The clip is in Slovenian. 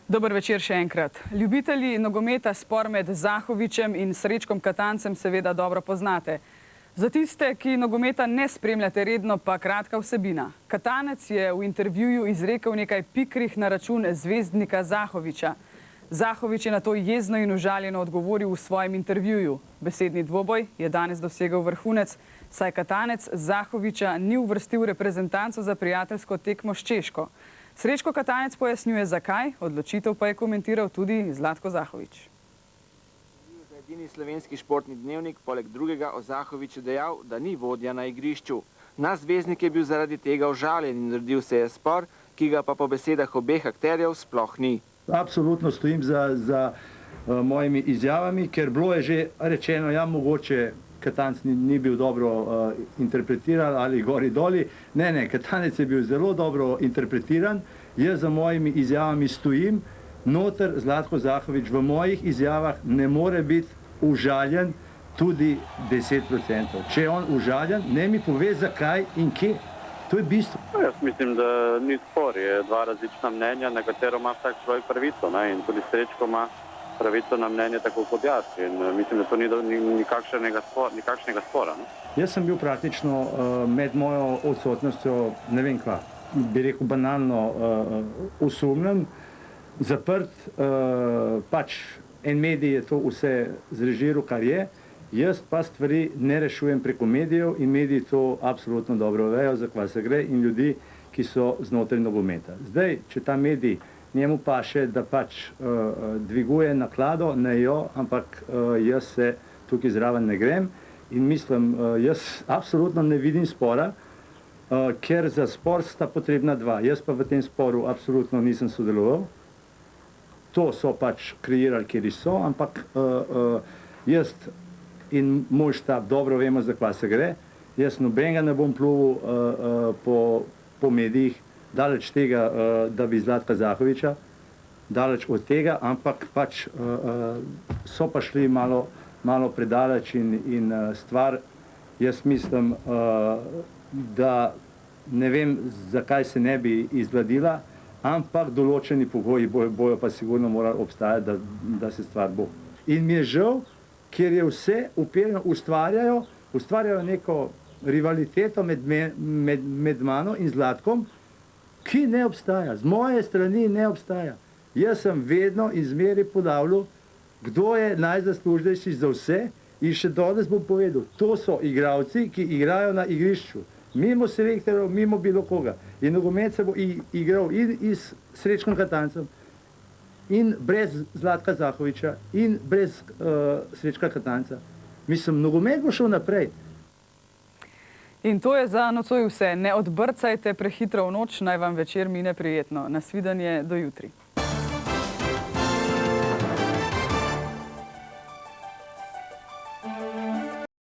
Dober večer še enkrat. Ljubitelji nogometa spor med Zahovićem in Srečkom Katancem seveda dobro poznate. Za tiste, ki nogometa ne spremljate redno, pa kratka vsebina. Katanec je v intervjuju izrekel nekaj pikrih na račun zvezdnika Zahovića. Zahović je na to jezno in užaljeno odgovoril v svojem intervjuju. Besedni dvoboj je danes dosegel vrhunec, saj Katanec Zahovića ni uvrstil reprezentanco za prijateljsko tekmo s Češko. Srečko Katanec pojasnjuje zakaj, odločitev pa je komentiral tudi Zlatko Zahović. Za edini slovenski športni dnevnik poleg drugega o Zahoviću dejal, da ni vodja na igrišču. Naš zvezdnik je bil zaradi tega užaljen in rodil se je spor, ki ga pa po besedah obeh akterjev sploh ni. Absolutno stojim za mojimi izjavami, ker bilo je že rečeno, ja, mogoče Katanec ni bil dobro interpretiran ali gori doli. Ne, Katanec je bil zelo dobro interpretiran. Jaz za mojimi izjavami stojim. Noter Zlatko Zahović v mojih izjavah ne more biti užaljen tudi 10%. Če je on užaljen, ne mi pove zakaj in kje. To je bistvo. Jaz mislim, da ni spor. Je dva različna mnenja, na katero ima vsak človek pravico. In tudi Srečko ima pravico na mnenje tako kot jaz. In mislim, da to ni nikakšnega spora. Jaz sem bil praktično med mojo odsotnostjo, ne vem kva, bi rekel banalno osumljen, zaprt, pač en medij je to vse zrežiral, kar je. Jaz pa stvari ne rešujem preko medijev in mediji to absolutno dobro vejo, za kva se gre in ljudi, ki so znotraj nogometa. Zdaj, če ta medij njemu paše, da pač dviguje naklado, ne jo, ampak jaz se tukaj zraven ne grem in mislim, jaz absolutno ne vidim spora, ker za spor sta potrebna dva. Jaz pa v tem sporu absolutno nisem sodeloval. To so pač kreirali, kjer so, ampak jaz in moj štab dobro vemo, za kva se gre. Jaz nobenega ne bom pluvil po medijih, daleč tega, da bi Zlatka Zahovića, daleč od tega, ampak pač so pa šli malo predaleč in stvar, jaz mislim, da ne vem, zakaj se ne bi izgladila, ampak določeni pogoji bojo pa sigurno morali obstajati, da se stvar bo. In mi je žal, ker je vse uperjeno, ustvarjajo neko rivaliteto med mano in Zlatkom, ki ne obstaja. Z moje strani ne obstaja. Jaz sem vedno in zmeraj ponavljal, kdo je najzaslužnejši za vse in še danes bom povedal, to so igralci, ki igrajo na igrišču. Mimo selektorjev, mimo bilo koga. In nogomet se bo igral in s Srečkom Katancem, in brez Zlatka Zahovića, in brez Srečka Katanca. Mislim, nogomet bo šel naprej. In to je za nocoj vse. Ne odbrcajte prehitro v noč, naj vam večer mine prijetno. Nasvidenje do jutri.